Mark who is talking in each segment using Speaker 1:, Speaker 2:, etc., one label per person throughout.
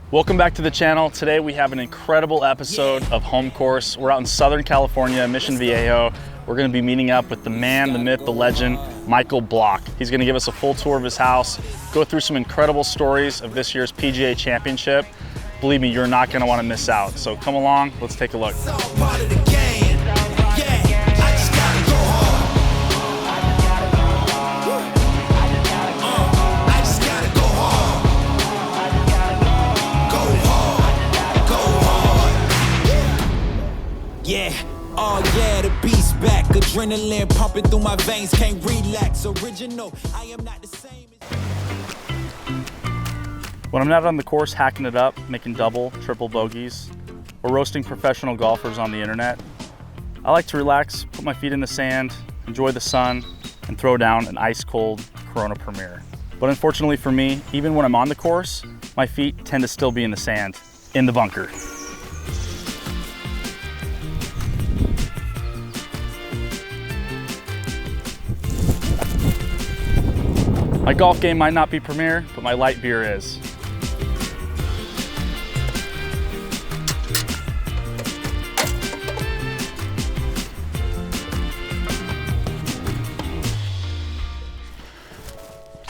Speaker 1: Welcome back to the channel. Today we have an incredible episode of Home Course. We're out in Southern California, Mission Viejo. We're gonna be meeting up with the man, the myth, the legend, Michael Block. He's gonna give us a full tour of his house, go through some incredible stories of this year's PGA Championship. Believe me, you're not gonna wanna miss out. So come along, let's take a look.
Speaker 2: Yeah, oh yeah, the beast's back. Adrenaline pumping through my veins, can't relax. Original, I am not the same.
Speaker 1: When I'm not on the course hacking it up, making double, triple bogeys, or roasting professional golfers on the internet, I like to relax, put my feet in the sand, enjoy the sun, and throw down an ice cold Corona Premier. But unfortunately for me, even when I'm on the course, my feet tend to still be in the sand, in the bunker. My golf game might not be premier, but my light beer is.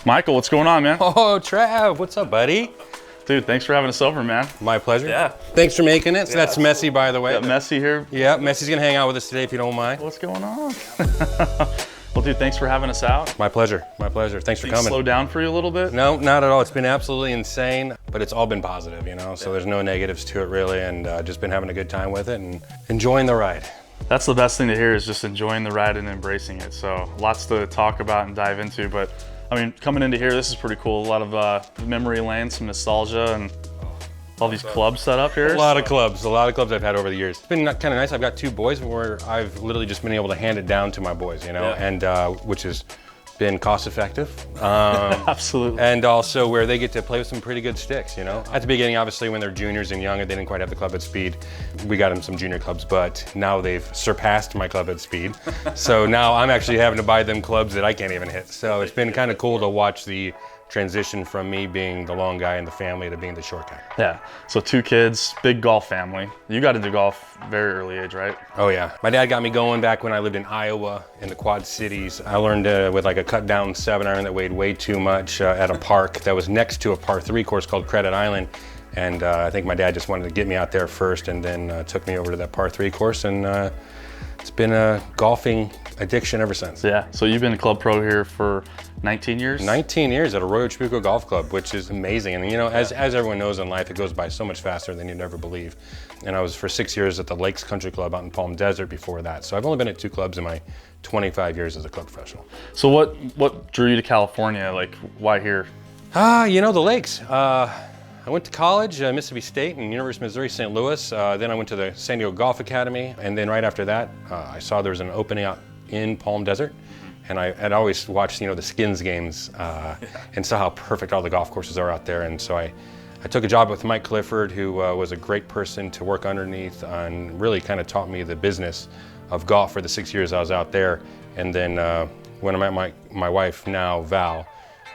Speaker 1: Michael, what's going on, man?
Speaker 3: Oh, Trav, what's up, buddy?
Speaker 1: Dude, thanks for having us over, man.
Speaker 3: My pleasure.
Speaker 1: Yeah.
Speaker 3: Thanks for making it. So that's Messi, by the way.
Speaker 1: Got Messi here.
Speaker 3: Yeah, Messi's gonna hang out with us today if you don't mind.
Speaker 1: What's going on? Well, dude, thanks for having us out.
Speaker 3: My pleasure, my pleasure. Thanks for coming.
Speaker 1: Slow down for you a little bit?
Speaker 3: No, not at all. It's been absolutely insane, but it's all been positive, you know? So there's no negatives to it really, and just been having a good time with it and enjoying the ride.
Speaker 1: That's the best thing to hear, is just enjoying the ride and embracing it. So lots to talk about and dive into, but I mean, coming into here, this is pretty cool. A lot of memory lane, some nostalgia, and all these clubs set up here.
Speaker 3: A lot of clubs I've had over the years. It's been kind of nice. I've got two boys where I've literally just been able to hand it down to my boys, you know, and which has been cost effective.
Speaker 1: Absolutely.
Speaker 3: And also where they get to play with some pretty good sticks, you know. At the beginning, obviously, when they're juniors and younger, they didn't quite have the club head speed. We got them some junior clubs, but now they've surpassed my club head speed. So now I'm actually having to buy them clubs that I can't even hit. So it's been kind of cool to watch the transition from me being the long guy in the family to being the short guy.
Speaker 1: Yeah, so two kids, big golf family. You got into golf very early age, right?
Speaker 3: Oh yeah, my dad got me going back when I lived in Iowa in the Quad Cities. I learned with like a cut down 7-iron that weighed way too much at a park that was next to a par 3 course called Credit Island. And I think my dad just wanted to get me out there first and then took me over to that par 3 course, and it's been a golfing addiction ever since.
Speaker 1: Yeah, so you've been a club pro here for 19 years?
Speaker 3: 19 years at Arroyo Trabuco Golf Club, which is amazing. And you know, as everyone knows in life, it goes by so much faster than you'd ever believe. And I was for 6 years at the Lakes Country Club out in Palm Desert before that. So I've only been at 2 clubs in my 25 years as a club professional.
Speaker 1: So what drew you to California? Like, why here?
Speaker 3: You know, the lakes. I went to college, Mississippi State and University of Missouri, St. Louis. Then I went to the San Diego Golf Academy. And then right after that, I saw there was an opening out in Palm Desert. And I had always watched, you know, the Skins games and saw how perfect all the golf courses are out there. And so I took a job with Mike Clifford, who was a great person to work underneath and really kind of taught me the business of golf for the 6 years I was out there. And then when I met my wife now, Val,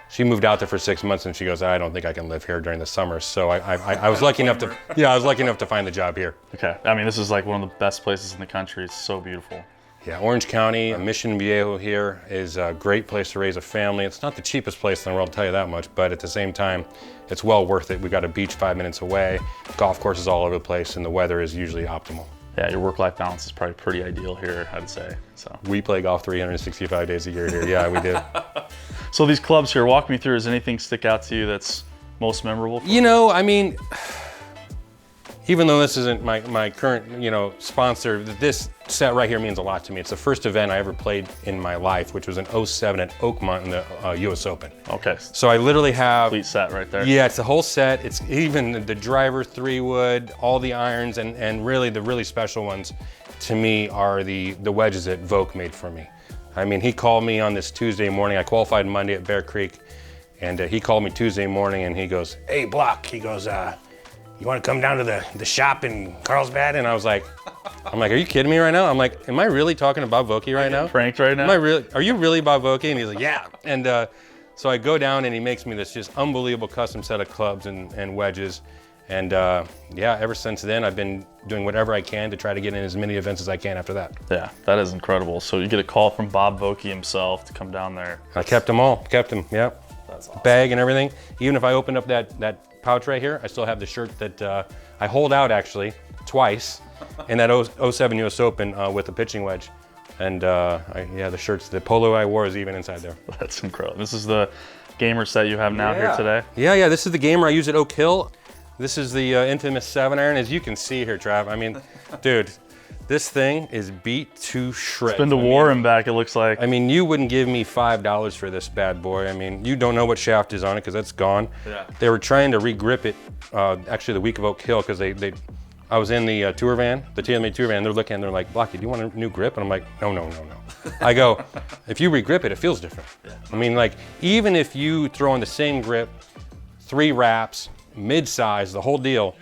Speaker 3: she moved out there for 6 months and she goes, I don't think I can live here during the summer. So I was lucky enough to, I was lucky enough to find the job here.
Speaker 1: Okay, I mean, this is like one of the best places in the country. It's so beautiful.
Speaker 3: Yeah, Orange County, Mission Viejo here is a great place to raise a family. It's not the cheapest place in the world, I'll tell you that much, but at the same time, it's well worth it. We've got a beach 5 minutes away, golf courses all over the place, and the weather is usually optimal.
Speaker 1: Yeah, your work-life balance is probably pretty ideal here, I'd say. So
Speaker 3: we play golf 365 days a year here. Yeah, we do.
Speaker 1: So these clubs here, walk me through. Does anything stick out to you that's most memorable for
Speaker 3: you? Know, I mean, even though this isn't my current, you know, sponsor, this set right here means a lot to me. It's the first event I ever played in my life, which was in '07 at Oakmont in the US Open.
Speaker 1: Okay.
Speaker 3: So I literally have
Speaker 1: complete set right there.
Speaker 3: Yeah, it's the whole set. It's even the driver 3-wood, all the irons, and really the really special ones to me are the wedges that Voke made for me. I mean, he called me on this Tuesday morning. I qualified Monday at Bear Creek, and he called me Tuesday morning and he goes, "Hey, Block," he goes, "you want to come down to the shop in Carlsbad?" And I was like, I'm like, "Are you kidding me right now?" I'm like, "Am I really talking about Vokey right now?
Speaker 1: Pranked right now?
Speaker 3: Are you really Bob Vokey?" And he's like, "Yeah." And so I go down and he makes me this just unbelievable custom set of clubs and wedges. And yeah, ever since then, I've been doing whatever I can to try to get in as many events as I can after that.
Speaker 1: Yeah, that is incredible. So you get a call from Bob Vokey himself to come down there.
Speaker 3: I kept them all, yep.
Speaker 1: That's awesome.
Speaker 3: Bag and everything. Even if I opened up that pouch right here, I still have the shirt that I hold out actually twice in that 07 US Open with the pitching wedge. And yeah, the shirts, the polo I wore is even inside there.
Speaker 1: That's incredible. This is the gamer set you have now here today?
Speaker 3: Yeah, this is the gamer I use at Oak Hill. This is the infamous 7-iron, as you can see here, Trav. I mean, dude, this thing is beat to shreds.
Speaker 1: It's been to war and back, it looks like.
Speaker 3: I mean, you wouldn't give me $5 for this bad boy. I mean, you don't know what shaft is on it because that's gone. Yeah. They were trying to re-grip it actually the week of Oak Hill because I was in the tour van, the TMA tour van, they're looking and they're like, Blocky, do you want a new grip? And I'm like, no. I go, if you re-grip it, it feels different. Yeah. I mean, like, even if you throw on the same grip, 3 wraps, mid-size, the whole deal,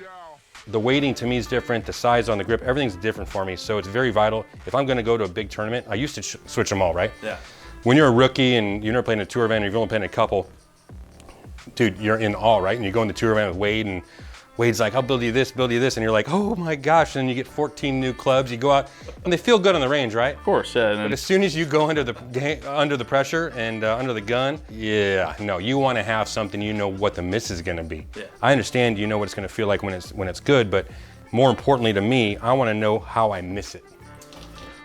Speaker 3: the weighting to me is different, the size on the grip, everything's different for me. So it's very vital. If I'm gonna go to a big tournament, I used to switch them all, right? Yeah. When you're a rookie and you're never playing a tour van, you've only played a couple, dude, you're in awe, right? And you go in the tour van with Wade and Wade's like, I'll build you this, and you're like, oh my gosh, and then you get 14 new clubs, you go out, and they feel good on the range, right?
Speaker 1: Of course, yeah.
Speaker 3: But as soon as you go under the pressure and under the gun, yeah, no, you want to have something you know what the miss is going to be. Yeah. I understand you know what it's going to feel like when it's good, but more importantly to me, I want to know how I miss it.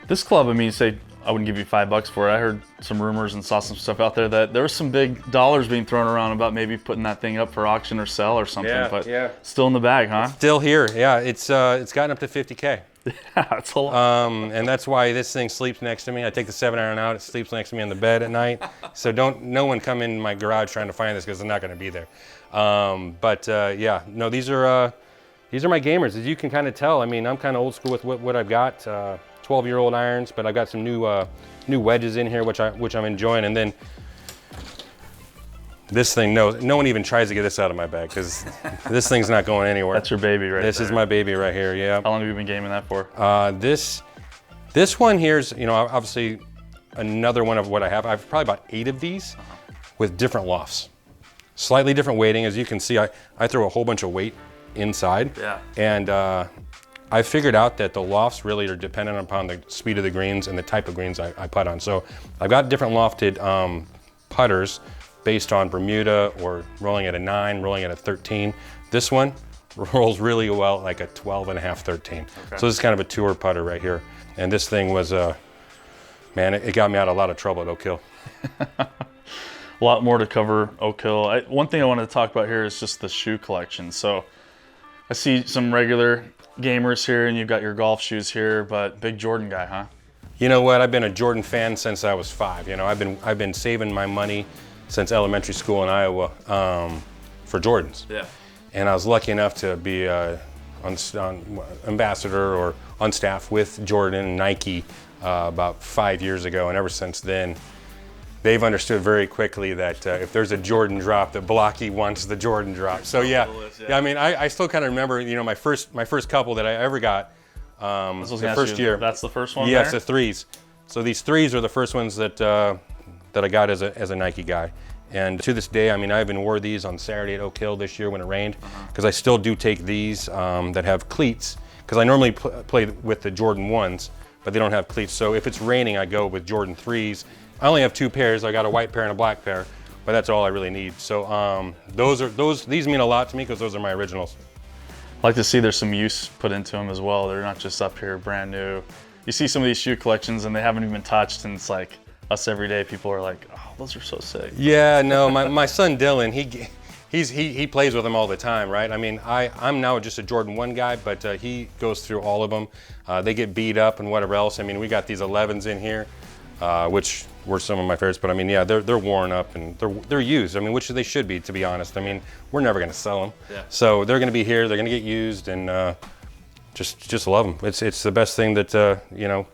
Speaker 1: This club, I mean, say I wouldn't give you $5 for it. I heard some rumors and saw some stuff out there that there was some big dollars being thrown around about maybe putting that thing up for auction or sell or something. Yeah, but still in the bag, huh?
Speaker 3: It's still here. Yeah, it's gotten up to 50K.
Speaker 1: Yeah, that's a lot.
Speaker 3: And that's why this thing sleeps next to me. I take the 7-iron out. It sleeps next to me on the bed at night. So no one come in my garage trying to find this because it's not going to be there. Yeah, no, these are my gamers. As you can kind of tell, I mean, I'm kind of old school with what I've got. 12-year-old irons, but I've got some new wedges in here, which I'm enjoying. And then this thing, no one even tries to get this out of my bag because this thing's not going anywhere.
Speaker 1: That's your baby right there.
Speaker 3: This is my baby right here, yeah.
Speaker 1: How long have you been gaming that for?
Speaker 3: This one here's, you know, obviously another one of what I have. I've probably about 8 of these with different lofts. Slightly different weighting. As you can see, I throw a whole bunch of weight inside. Yeah. And I figured out that the lofts really are dependent upon the speed of the greens and the type of greens I putt on. So I've got different lofted putters based on Bermuda or rolling at a 9, rolling at a 13. This one rolls really well, like a 12.5, 13. Okay. So this is kind of a tour putter right here. And this thing was, man, it got me out of a lot of trouble at Oak Hill.
Speaker 1: A lot more to cover Oak Hill. One thing I wanted to talk about here is just the shoe collection. So I see some regular gamers here and you've got your golf shoes here, but big Jordan guy, huh?
Speaker 3: You know what? I've been a Jordan fan since I was 5. You know, I've been saving my money since elementary school in Iowa for Jordans. Yeah. And I was lucky enough to be on ambassador or on staff with Jordan and Nike about 5 years ago, and ever since then, they've understood very quickly that if there's a Jordan drop, that Blocky wants the Jordan drop. So yeah, I mean, I still kind of remember, you know, my first couple that I ever got the first year.
Speaker 1: That's the first one.
Speaker 3: Yes, the 3s. So these 3s are the first ones that I got as a Nike guy. And to this day, I mean, I even wore these on Saturday at Oak Hill this year when it rained, because I still do take these that have cleats, because I normally play with the Jordan 1s, but they don't have cleats. So if it's raining, I go with Jordan 3s. I only have 2 pairs. I got a white pair and a black pair, but that's all I really need. So these mean a lot to me because those are my originals.
Speaker 1: I like to see there's some use put into them as well. They're not just up here brand new. You see some of these shoe collections and they haven't even been touched, and it's like us every day. People are like, oh, those are so sick.
Speaker 3: Yeah, no, my son Dylan, he plays with them all the time, right? I mean, I'm now just a Jordan 1 guy, but he goes through all of them. They get beat up and whatever else. I mean, we got these 11s in here, which were some of my favorites, but I mean, yeah, they're worn up and they're used. I mean, which they should be, to be honest. I mean, we're never gonna sell them. Yeah. So they're gonna be here, they're gonna get used, and just love them. It's the best thing that, you know,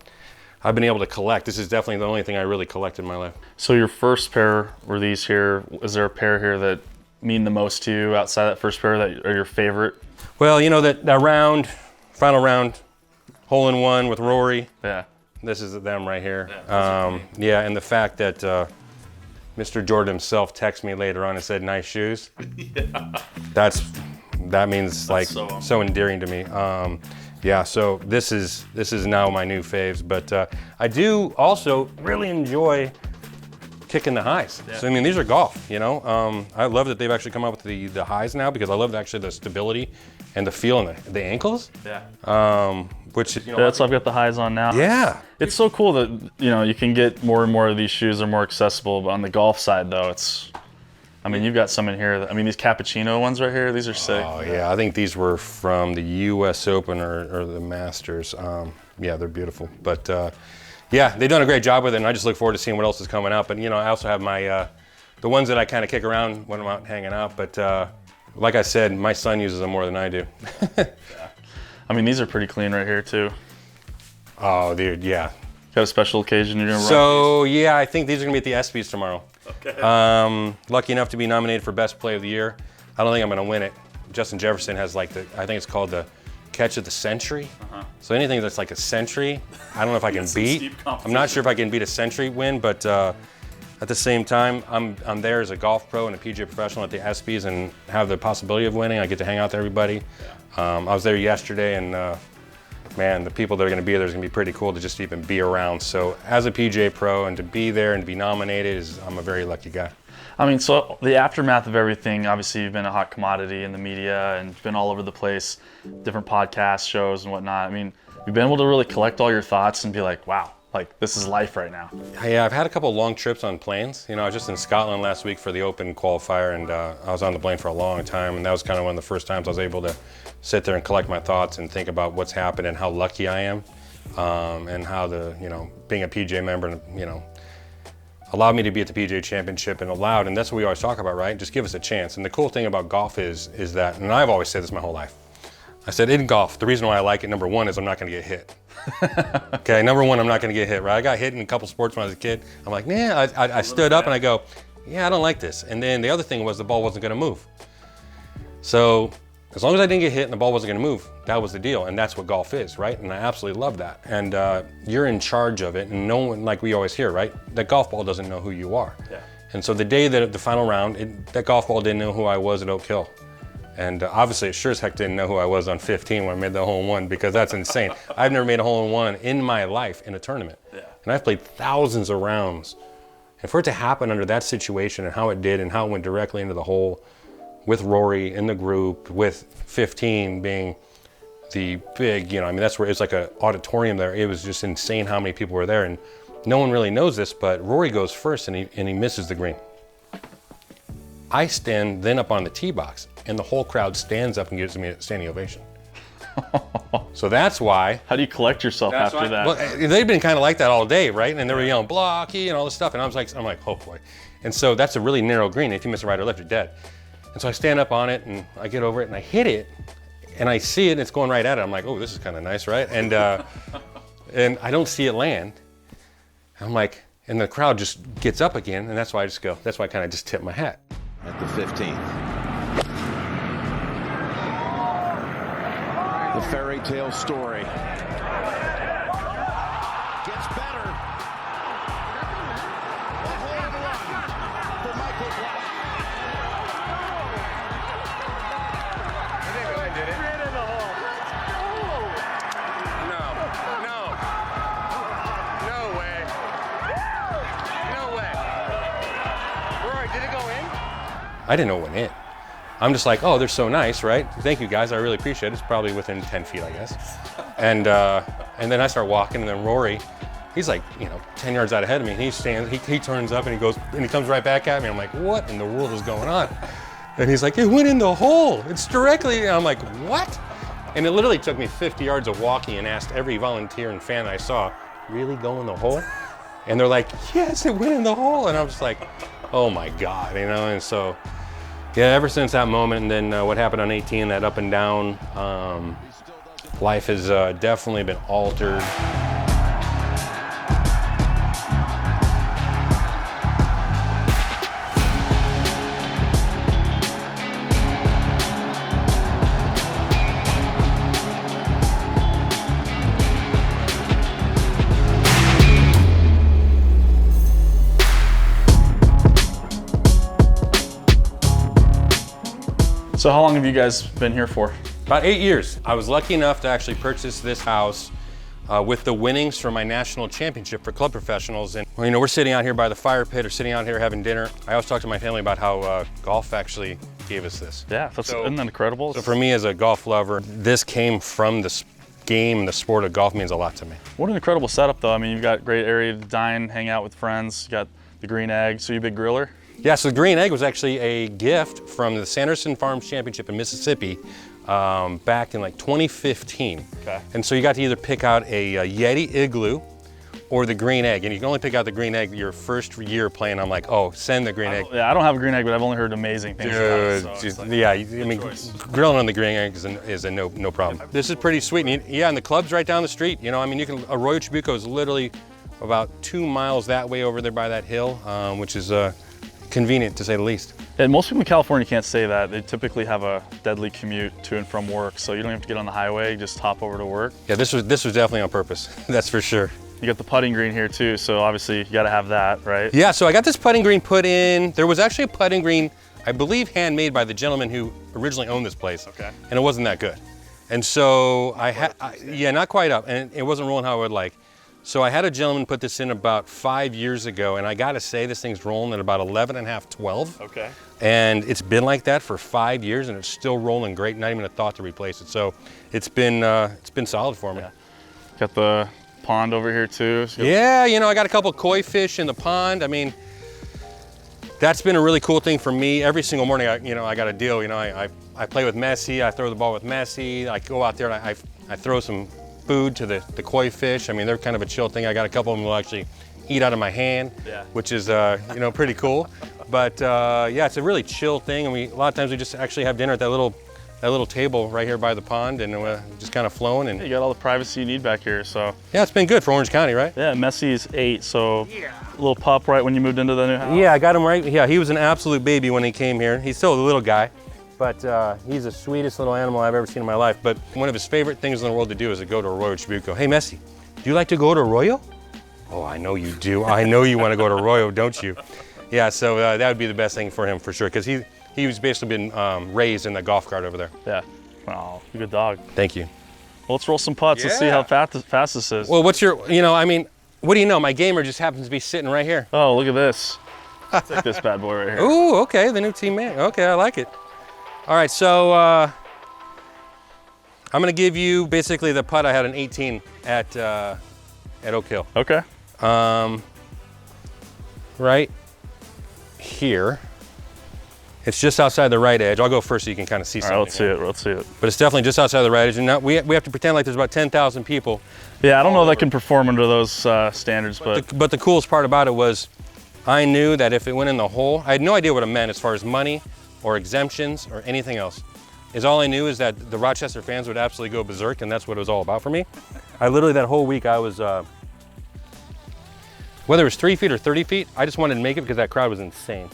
Speaker 3: I've been able to collect. This is definitely the only thing I really collect in my life.
Speaker 1: So your first pair were these here. Is there a pair here that mean the most to you outside that first pair that are your favorite?
Speaker 3: Well, you know, that final round, hole-in-one with Rory. Yeah. This is them right here. Yeah, and the fact that Mr. Jordan himself texted me later on and said, nice shoes. Yeah. that means like so endearing to me. Yeah, so this is now my new faves, but I do also really enjoy kicking the highs. Yeah. So I mean, these are golf, you know. I love that they've actually come up with the highs now, because I love actually the stability and the feel in the ankles.
Speaker 1: Yeah.
Speaker 3: Which, you know,
Speaker 1: that's why I've got the highs on now.
Speaker 3: Yeah.
Speaker 1: It's so cool that, you know, you can get more and more of these shoes are more accessible. But on the golf side, though, I mean, you've got some in here. I mean, these cappuccino ones right here, these are sick.
Speaker 3: Oh, yeah. I think these were from the U.S. Open or the Masters. Yeah, they're beautiful. But, yeah, they've done a great job with it, and I just look forward to seeing what else is coming out. But, you know, I also have my the ones that I kind of kick around when I'm out hanging out. But, like I said, my son uses them more than I do.
Speaker 1: Yeah. I mean, these are pretty clean right here, too.
Speaker 3: Oh, dude, yeah.
Speaker 1: Got a special occasion you're going to run?
Speaker 3: So, yeah, I think these are going to be at the ESPYs tomorrow.
Speaker 1: Okay.
Speaker 3: Lucky enough to be nominated for Best Play of the Year. I don't think I'm going to win it. Justin Jefferson has like I think it's called the Catch of the Century. So anything that's like a century, I don't know if I can beat. I'm not sure if I can beat a century win, but at the same time, I'm there as a golf pro and a PGA professional at the ESPYs and have the possibility of winning. I get to hang out with everybody. I was there yesterday, and man, the people that are going to be there is going to be pretty cool to just even be around. So as a PGA pro and to be there and to be nominated, I'm a very lucky guy.
Speaker 1: I mean, so the aftermath of everything, obviously you've been a hot commodity in the media and been all over the place, different podcasts, shows and whatnot. I mean, you've been able to really collect all your thoughts and be like, wow, like this is life right now.
Speaker 3: Yeah, I've had a couple of long trips on planes. You know, I was just in Scotland last week for the Open qualifier, and I was on the plane for a long time, and that was kind of one of the first times I was able to sit there and collect my thoughts and think about what's happened and how lucky I am, and how being a PGA member, you know, allowed me to be at the PGA Championship and that's what we always talk about, right? Just give us a chance. And the cool thing about golf is that, and I've always said this my whole life, I said in golf, the reason why I like it, number one, is I'm not gonna get hit. Okay, number one, I'm not gonna get hit, right? I got hit in a couple sports when I was a kid. I'm like, nah, I stood up and I go, yeah, I don't like this. And then the other thing was the ball wasn't gonna move. So as long as I didn't get hit and the ball wasn't gonna move, that was the deal. And that's what golf is, right? And I absolutely love that. And you're in charge of it, and no one, like we always hear, right? That golf ball doesn't know who you are.
Speaker 1: Yeah.
Speaker 3: And so the day that the final round, that golf ball didn't know who I was at Oak Hill. And obviously it sure as heck didn't know who I was on 15 when I made the hole-in-one, because that's insane. I've never made a hole-in-one in my life in a tournament. Yeah. And I've played thousands of rounds. And for it to happen under that situation and how it did and how it went directly into the hole, with Rory in the group, with 15 being the big, I mean, that's where it's like an auditorium there. It was just insane how many people were there. And no one really knows this, but Rory goes first and he misses the green. I stand then up on the tee box, and the whole crowd stands up and gives me a standing ovation. So that's why.
Speaker 1: How do you collect yourself after that?
Speaker 3: Well, they've been kind of like that all day, right? And they were yelling blocky and all this stuff, and I'm like, oh boy. And so that's a really narrow green. If you miss a right or left, you're dead. And so I stand up on it and I get over it and I hit it, and I see it and it's going right at it. I'm like, oh, this is kind of nice, right? And and I don't see it land. I'm like, and the crowd just gets up again, and that's why I kind of just tip my hat.
Speaker 4: At the 15th. The fairy tale story gets better. A home run for Michael Block.
Speaker 3: I think I did it. Right in the hole. No way. No way. Rory, did it go in? I didn't know it went in. I'm just like, oh, they're so nice, right? Thank you guys, I really appreciate it. It's probably within 10 feet, I guess. And then I start walking, and then Rory, he's like, 10 yards out ahead of me, and he stands, he turns up and he goes, and he comes right back at me. I'm like, what in the world is going on? And he's like, it went in the hole. It's directly, and I'm like, what? And it literally took me 50 yards of walking and asked every volunteer and fan I saw, really go in the hole? And they're like, yes, it went in the hole. And I was just like, oh my God, and so, yeah, ever since that moment, and then what happened on 18, that up and down, life has definitely been altered.
Speaker 1: So how long have you guys been here for?
Speaker 3: About 8 years. I was lucky enough to actually purchase this house with the winnings from my national championship for club professionals. And well, you know, we're sitting out here by the fire pit or sitting out here having dinner. I always talk to my family about how golf actually gave us this.
Speaker 1: Yeah, isn't that incredible?
Speaker 3: So for me as a golf lover, this came from this game, and the sport of golf means a lot to me.
Speaker 1: What an incredible setup though. I mean, you've got great area to dine, hang out with friends. You got the green egg. So you a big griller?
Speaker 3: Yeah, so the green egg was actually a gift from the Sanderson Farms Championship in Mississippi back in like 2015.
Speaker 1: Okay.
Speaker 3: And so you got to either pick out a Yeti Igloo or the green egg. And you can only pick out the green egg your first year playing. I'm like, oh, send the green egg.
Speaker 1: Yeah, I don't have a green egg, but I've only heard amazing things about it. So it's like,
Speaker 3: yeah, I mean, grilling on the green egg is a no problem. This is pretty sweet. And yeah, and the club's right down the street. You know, I mean, Arroyo Trabuco is literally about 2 miles that way over there by that hill, which is convenient to say the least.
Speaker 1: And most people in California can't say that. They typically have a deadly commute to and from work, so you don't have to get on the highway, just hop over to work.
Speaker 3: Yeah, this was definitely on purpose. That's for sure.
Speaker 1: You got the putting green here too, so obviously you got to have that, right?
Speaker 3: Yeah, so I got this putting green put in. There was actually a putting green, I believe handmade by the gentleman who originally owned this place.
Speaker 1: Okay.
Speaker 3: And it wasn't that good. And so yeah, not quite up, and it wasn't rolling how I would like. So I had a gentleman put this in about 5 years ago, and I gotta say this thing's rolling at about 11.5, 12.
Speaker 1: Okay.
Speaker 3: And it's been like that for 5 years, and it's still rolling great. Not even a thought to replace it. So it's been solid for me.
Speaker 1: Yeah. Got the pond over here too. So
Speaker 3: Yeah, you know, I got a couple koi fish in the pond. I mean, that's been a really cool thing for me. Every single morning, I got a deal. You know, I play with Messi. I throw the ball with Messi. I go out there and I throw some food to the koi fish. I mean, they're kind of a chill thing. I got a couple of them who will actually eat out of my hand,
Speaker 1: Yeah.
Speaker 3: which is pretty cool. But yeah, it's a really chill thing. And a lot of times we just actually have dinner at that little table right here by the pond, and just kind of flowing. And
Speaker 1: you got all the privacy you need back here, so.
Speaker 3: yeah, it's been good for Orange County, right?
Speaker 1: Yeah, Messi's 8, so little pup right when you moved into the new house.
Speaker 3: Yeah, I got him right. Yeah, he was an absolute baby when he came here. He's still a little guy, but he's the sweetest little animal I've ever seen in my life. But one of his favorite things in the world to do is to go to Arroyo Trabuco. Hey, Messi, do you like to go to Arroyo? Oh, I know you do. I know you want to go to Arroyo, don't you? Yeah, so that would be the best thing for him for sure, because he's basically been raised in the golf cart over there.
Speaker 1: Yeah. Oh, good dog.
Speaker 3: Thank you.
Speaker 1: Well, let's roll some putts. Let's see how fast this is.
Speaker 3: Well, what's your, I mean, what do you know? My gamer just happens to be sitting right here.
Speaker 1: Oh, look at this. Take this bad boy right here.
Speaker 3: Ooh, okay, the new teammate. Okay, I like it. All right, so I'm gonna give you basically the putt. I had an 18 at Oak Hill.
Speaker 1: Okay.
Speaker 3: Right here. It's just outside the right edge. I'll go first so you can kind of see something.
Speaker 1: All right, let's see it. Let's see it.
Speaker 3: But it's definitely just outside the right edge. And now we have to pretend like there's about 10,000 people.
Speaker 1: Yeah, I don't know if I can perform under those standards,
Speaker 3: But the coolest part about it was I knew that if it went in the hole, I had no idea what it meant as far as money or exemptions or anything else. All I knew is that the Rochester fans would absolutely go berserk, and that's what it was all about for me. I literally, that whole week, I was, whether it was 3 feet or 30 feet, I just wanted to make it because that crowd was insane.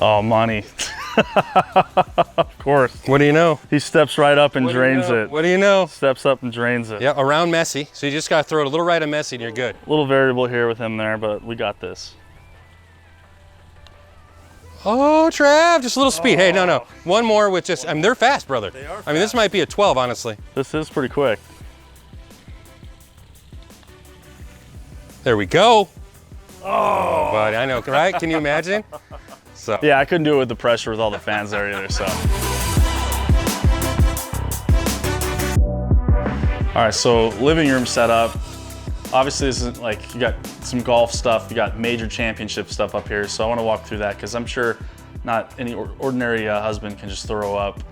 Speaker 1: Oh, money. Of course.
Speaker 3: What do you know?
Speaker 1: He steps right up and drains it.
Speaker 3: What do you know?
Speaker 1: Steps up and drains it.
Speaker 3: Yeah, around Messi. So you just got to throw it a little right at Messi and you're good.
Speaker 1: A little variable here with him there, but we got this.
Speaker 3: Oh, Trav, just a little speed. Hey, no. One more with just, I mean, they're fast, brother. They are fast. I mean, this might be a 12, honestly.
Speaker 1: This is pretty quick.
Speaker 3: There we go. Oh, buddy, I know, right? Can you imagine? So.
Speaker 1: Yeah, I couldn't do it with the pressure with all the fans there either, so. All right, so living room setup. Obviously, this isn't like, you got some golf stuff, you got major championship stuff up here, so I want to walk through that because I'm sure not any ordinary husband can just throw up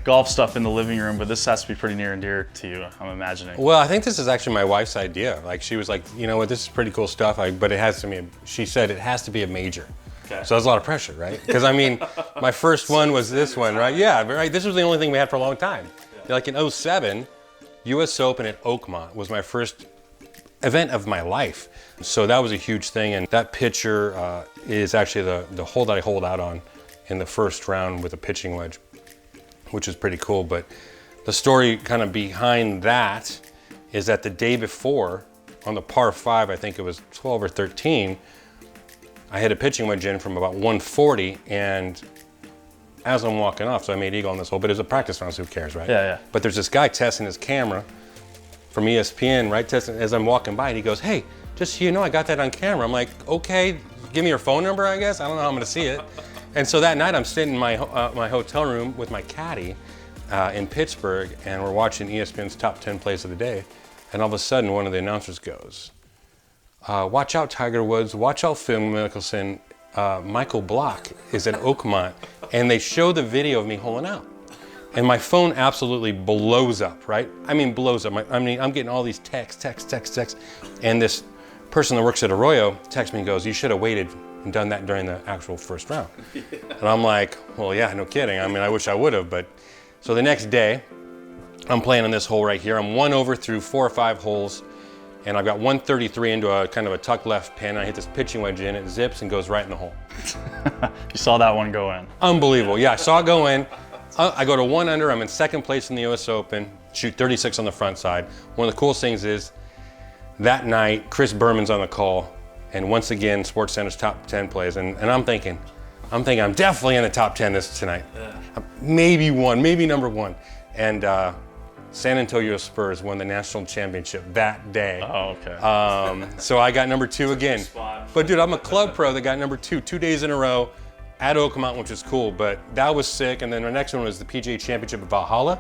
Speaker 1: golf stuff in the living room, but this has to be pretty near and dear to you, I'm imagining.
Speaker 3: Well, I think this is actually my wife's idea. Like, she was like, you know what, this is pretty cool stuff, but it has to be, she said it has to be a major.
Speaker 1: Okay.
Speaker 3: So there's a lot of pressure, right? Because I mean, my first one was this one, right? Yeah, right. This was the only thing we had for a long time. Yeah. Like in 07, US Open at Oakmont was my first event of my life. So that was a huge thing. And that picture is actually the hole that I hold out on in the first round with a pitching wedge, which is pretty cool. But the story kind of behind that is that the day before on the par 5, I think it was 12 or 13, I hit a pitching wedge in from about 140, and as I'm walking off, so I made eagle on this hole, but it was a practice round, so who cares, right?
Speaker 1: Yeah, yeah.
Speaker 3: But there's this guy testing his camera from ESPN, right? Testing as I'm walking by, and he goes, "Hey, just so you know, I got that on camera." I'm like, "Okay, give me your phone number, I guess. I don't know how I'm gonna see it." And so that night, I'm sitting in my my hotel room with my caddy in Pittsburgh, and we're watching ESPN's top 10 plays of the day. And all of a sudden, one of the announcers goes, "Watch out, Tiger Woods. Watch out, Phil Mickelson. Michael Block is at Oakmont." And they show the video of me holing out. And my phone absolutely blows up, right? I mean, blows up. I'm getting all these texts. And this person that works at Arroyo texts me and goes, "You should have waited and done that during the actual first round." And I'm like, well, yeah, no kidding. I mean, I wish I would have, but. So the next day, I'm playing on this hole right here. I'm 1 over through 4 or 5 holes, and I've got 133 into a kind of a tuck left pin. I hit this pitching wedge in, it zips and goes right in the hole.
Speaker 1: You saw that one go in.
Speaker 3: Unbelievable. Yeah, I saw it go in. I go to 1 under. I'm in second place in the US Open, shoot 36 on the front side. One of the coolest things is that night, Chris Berman's on the call, and once again, SportsCenter's top 10 plays, and I'm thinking I'm definitely in the top 10 tonight. Yeah. Maybe number 1. And San Antonio Spurs won the national championship that day.
Speaker 1: Oh, okay.
Speaker 3: So I got number 2 again. But dude, I'm a club pro that got number 2 days in a row at Oakmont, which is cool, but that was sick. And then the next one was the PGA Championship at Valhalla,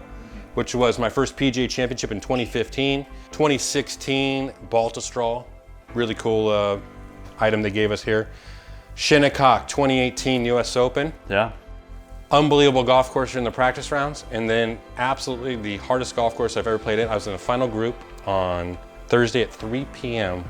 Speaker 3: which was my first PGA Championship in 2015. 2016, Baltusrol, really cool item they gave us here. Shinnecock, 2018 US Open.
Speaker 1: Yeah.
Speaker 3: Unbelievable golf course in the practice rounds, and then absolutely the hardest golf course I've ever played in. I was in the final group on Thursday at 3 p.m.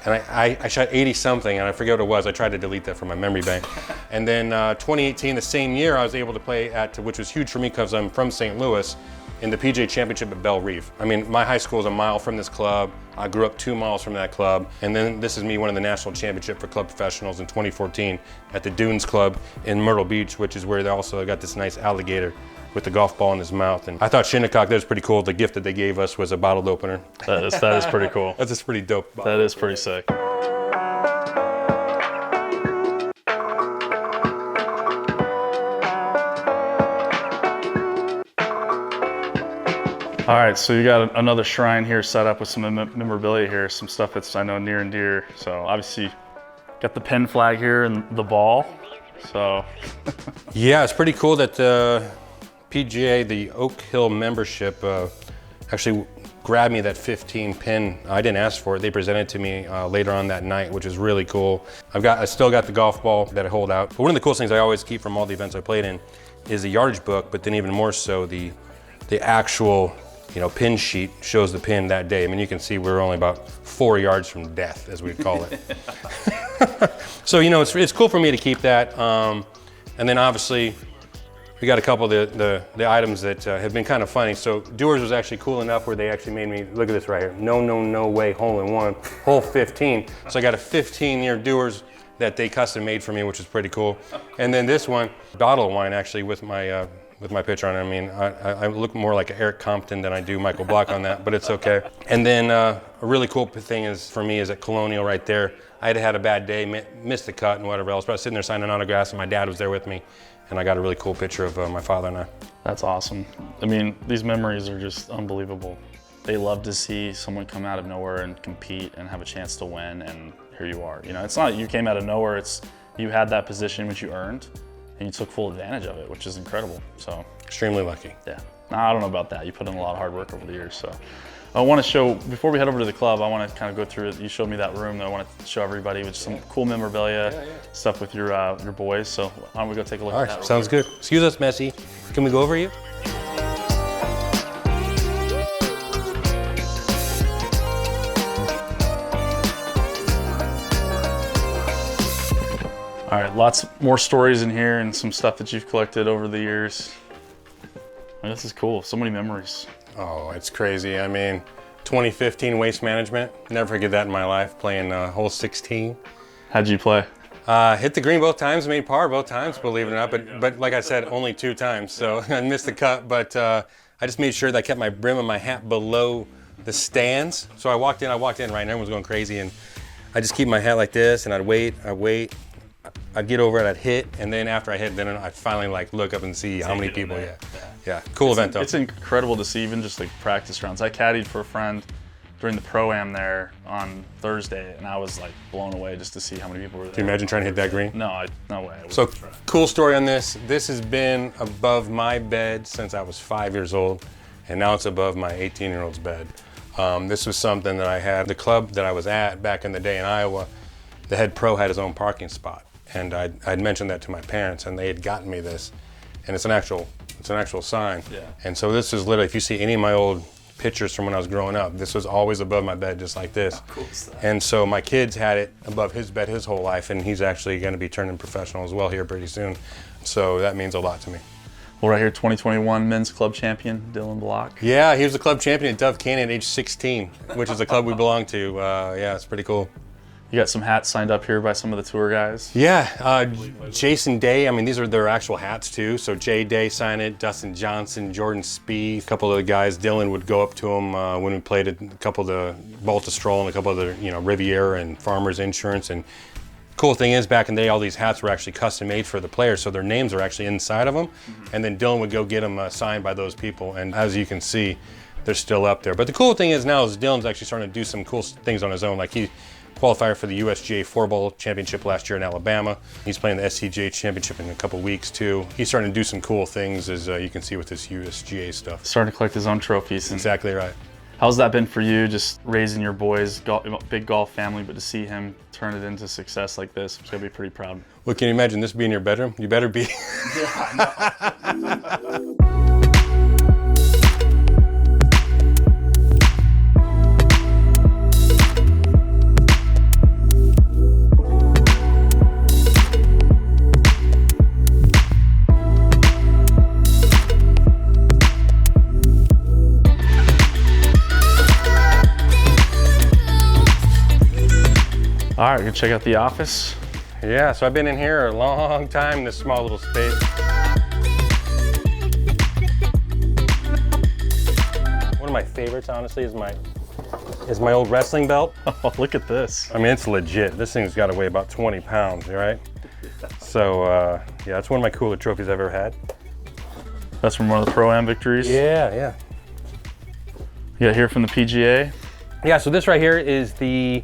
Speaker 3: and I shot 80 something, and I forget what it was. I tried to delete that from my memory bank. And then 2018, the same year, I was able to play at, which was huge for me because I'm from St. Louis, in the PGA Championship at Belle Reve. I mean, my high school is a mile from this club. I grew up 2 miles from that club. And then this is me winning the national championship for club professionals in 2014 at the Dunes Club in Myrtle Beach, which is where they also got this nice alligator with the golf ball in his mouth. And I thought Shinnecock, that was pretty cool. The gift that they gave us was a bottled opener.
Speaker 1: That is pretty cool.
Speaker 3: That's just pretty dope.
Speaker 1: That is pretty sick. All right, so you got another shrine here set up with some memorabilia here, some stuff that's, I know, near and dear. So obviously got the pin flag here and the ball, so.
Speaker 3: Yeah, it's pretty cool that the PGA, the Oak Hill membership, actually grabbed me that 15 pin. I didn't ask for it. They presented it to me later on that night, which is really cool. I still got the golf ball that I hold out. But one of the coolest things I always keep from all the events I played in is the yardage book, but then even more so the actual, pin sheet shows the pin that day. I mean, you can see we're only about 4 yards from death, as we'd call it. So, it's cool for me to keep that. And then obviously, we got a couple of the items that have been kind of funny. So Doers was actually cool enough where they actually made me, look at this right here, no way, hole in one, hole 15. So I got a 15-year Doers that they custom made for me, which is pretty cool. And then this one, bottle of wine actually with my picture on it. I mean, I look more like Eric Compton than I do Michael Block on that, but it's okay. And then a really cool thing is for me is at Colonial right there. I had a bad day, missed the cut and whatever else, but I was sitting there signing autographs and my dad was there with me, and I got a really cool picture of my father and I.
Speaker 1: That's awesome. I mean, these memories are just unbelievable. They love to see someone come out of nowhere and compete and have a chance to win, and here you are. It's not you came out of nowhere, it's you had that position which you earned, and you took full advantage of it, which is incredible. So
Speaker 3: extremely lucky.
Speaker 1: Yeah. Now, I don't know about that. You put in a lot of hard work over the years. So I want to show, before we head over to the club, I want to kind of go through it. You showed me that room that I want to show everybody with some cool memorabilia, stuff with your boys. So why don't we go take a look at that?
Speaker 3: All right, sounds good. Excuse us, Messi. Can we go over you?
Speaker 1: All right, lots more stories in here and some stuff that you've collected over the years. This is cool, so many memories.
Speaker 3: Oh, it's crazy. I mean, 2015 Waste Management, never forget that in my life, playing hole 16.
Speaker 1: How'd you play?
Speaker 3: Hit the green both times, made par both times, believe it or not, but like I said, only 2 times, so I missed the cut, but I just made sure that I kept my brim of my hat below the stands. So I walked in right, and everyone was going crazy, and I just keep my hat like this, and I'd wait. I'd get over it, I'd hit, and then after I hit, then I'd finally like look up and see how many people. Yeah. Cool event though.
Speaker 1: It's incredible to see even just like practice rounds. I caddied for a friend during the Pro-Am there on Thursday, and I was like blown away just to see how many people were there.
Speaker 3: Can you imagine trying to hit that green?
Speaker 1: No, no way.
Speaker 3: So cool story on this. This has been above my bed since I was 5 years old, and now it's above my 18-year-old's bed. This was something that I had. The club that I was at back in the day in Iowa, the head pro had his own parking spot, and I'd mentioned that to my parents, and they had gotten me this, and it's an actual sign.
Speaker 1: Yeah.
Speaker 3: And so this is literally, if you see any of my old pictures from when I was growing up, this was always above my bed, just like this.
Speaker 1: How cool is that?
Speaker 3: And so my kid's had it above his bed his whole life, and he's actually going to be turning professional as well here pretty soon. So that means a lot to me.
Speaker 1: Well, right here, 2021 men's club champion, Dylan Block.
Speaker 3: Yeah, he was the club champion at Dove Canyon at age 16, which is the club we belong to. Yeah, it's pretty cool.
Speaker 1: You got some hats signed up here by some of the tour guys.
Speaker 3: Yeah, Jason Day, I mean, these are their actual hats too. So Jay Day signed it, Dustin Johnson, Jordan Spieth, a couple of the guys. Dylan would go up to him when we played at a couple of the Balta Stroll and a couple of the, Riviera and Farmers Insurance. And cool thing is, back in the day, all these hats were actually custom made for the players, so their names are actually inside of them. And then Dylan would go get them signed by those people. And as you can see, they're still up there. But the cool thing is now is Dylan's actually starting to do some cool things on his own. Like he qualified for the USGA 4-ball championship last year in Alabama. He's playing the SCGA championship in a couple weeks too. He's starting to do some cool things, as you can see with this USGA stuff.
Speaker 1: Starting to collect his own trophies.
Speaker 3: Exactly right.
Speaker 1: How's that been for you, just raising your boys, big golf family, but to see him turn it into success like this, I'm going to be pretty proud.
Speaker 3: Well, can you imagine this being your bedroom? You better be.
Speaker 1: Yeah, I know. All right, we're gonna check out the office.
Speaker 3: Yeah, so I've been in here a long time in this small little space. One of my favorites, honestly, is my old wrestling belt.
Speaker 1: Oh, look at this.
Speaker 3: I mean, it's legit. This thing's got to weigh about 20 pounds, right? So, yeah, it's one of my cooler trophies I've ever had.
Speaker 1: That's from one of the Pro-Am victories?
Speaker 3: Yeah.
Speaker 1: You got here from the PGA?
Speaker 3: Yeah, so this right here is the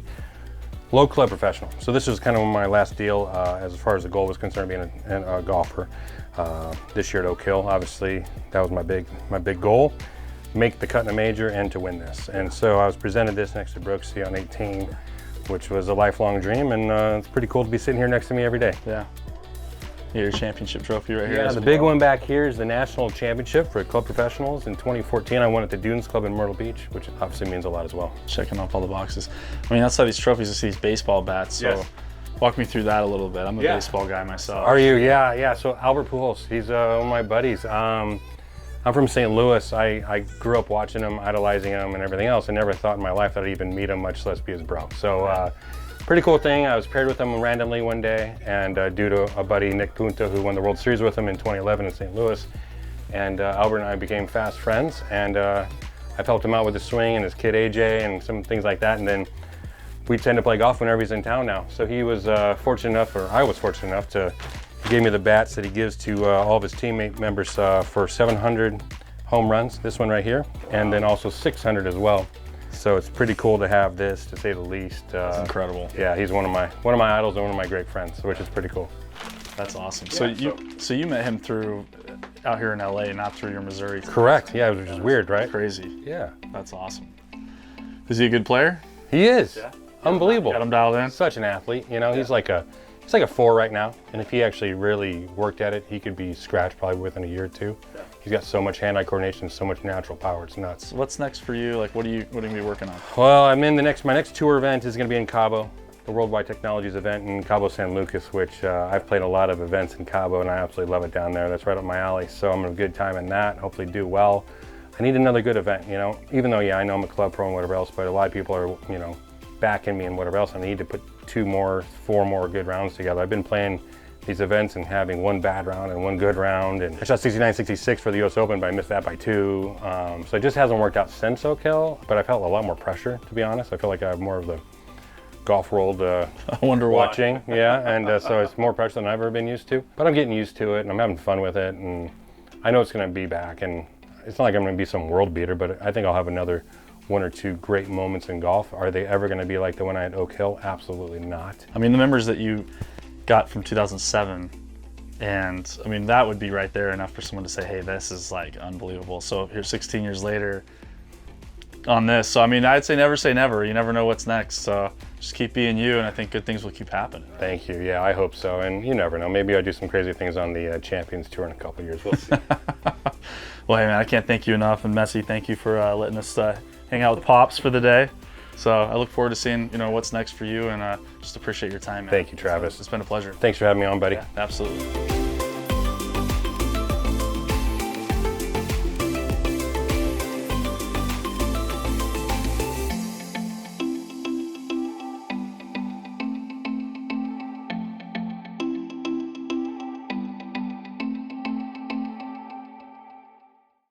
Speaker 3: Low Club Professional. So this is kind of my last deal as far as the goal was concerned, being a golfer. This year at Oak Hill, obviously, that was my big goal. Make the cut in a major and to win this. And so I was presented this next to Brooksy on 18, which was a lifelong dream, and it's pretty cool to be sitting here next to me every day.
Speaker 1: Yeah. Your championship trophy right here.
Speaker 3: Yeah, the big one back here is the National Championship for Club Professionals. In 2014, I won at the Dunes Club in Myrtle Beach, which obviously means a lot as well.
Speaker 1: Checking off all the boxes. I mean, outside these trophies, I see these baseball bats, so
Speaker 3: Yes.
Speaker 1: walk me through that a little bit. I'm a baseball guy myself.
Speaker 3: Are you? Yeah. So Albert Pujols, he's one of my buddies. I'm from St. Louis. I grew up watching him, idolizing him, and everything else. I never thought in my life that I'd even meet him, much less be his bro. So pretty cool thing. I was paired with him randomly one day, and due to a buddy, Nick Punta, who won the World Series with him in 2011 in St. Louis. And Albert and I became fast friends, and I've helped him out with his swing and his kid AJ and some things like that. And then we tend to play golf whenever he's in town now. So he was fortunate enough, or I was fortunate enough to, he gave me the bats that he gives to all of his teammate members for 700 home runs, this one right here, and then also 600 as well. So it's pretty cool to have this, to say the least.
Speaker 1: That's incredible.
Speaker 3: Yeah, he's one of my idols and one of my great friends, which is pretty cool.
Speaker 1: That's awesome. So you met him through out here in LA, not through your Missouri.
Speaker 3: Correct. Yeah, which is weird, right?
Speaker 1: Crazy.
Speaker 3: Yeah.
Speaker 1: That's awesome. Is he a good player?
Speaker 3: He is.
Speaker 1: Yeah.
Speaker 3: Unbelievable.
Speaker 1: Got him dialed in.
Speaker 3: Such an athlete. You know, he's like a 4 right now, and if he actually really worked at it, he could be scratched probably within a year or two. Yeah. He's got so much hand-eye coordination, so much natural power. It's nuts.
Speaker 1: What's next for you? Like, what are you gonna be working on?
Speaker 3: Well, I'm in my next tour event is going to be in Cabo, the Worldwide Technologies event in Cabo San Lucas, which I've played a lot of events in Cabo, and I absolutely love it down there. That's right up my alley. So I'm having a good time in that. Hopefully do well. I need another good event, you know. Even though, yeah, I know I'm a club pro and whatever else, but a lot of people are, you know, backing me and whatever else. I need to put 4 more good rounds together. I've been playing these events and having one bad round and one good round, and I shot 69-66 for the US Open, but I missed that by 2. So it just hasn't worked out since Oak Hill, but I felt a lot more pressure, to be honest. I feel like I have more of the golf world
Speaker 1: I wonder why.
Speaker 3: watching. Yeah, and so it's more pressure than I've ever been used to. But I'm getting used to it, and I'm having fun with it, and I know it's going to be back. And it's not like I'm going to be some world beater, but I think I'll have another 1 or 2 great moments in golf. Are they ever going to be like the one I had at Oak Hill? Absolutely not.
Speaker 1: I mean, the members that you got from 2007, and I mean, that would be right there enough for someone to say, hey, this is like unbelievable. So here 16 years later on this. So I mean, I'd say never. You never know what's next. So just keep being you, and I think good things will keep happening.
Speaker 3: Thank you. Yeah, I hope so. And you never know. Maybe I'll do some crazy things on the Champions Tour in a couple of years. We'll see.
Speaker 1: Well, hey man, I can't thank you enough. And Messi, thank you for letting us hang out with Pops for the day. So I look forward to seeing what's next for you, and just appreciate your time, man.
Speaker 3: Thank you, Travis.
Speaker 1: So it's been a pleasure.
Speaker 3: Thanks for having me on, buddy.
Speaker 1: Yeah, absolutely.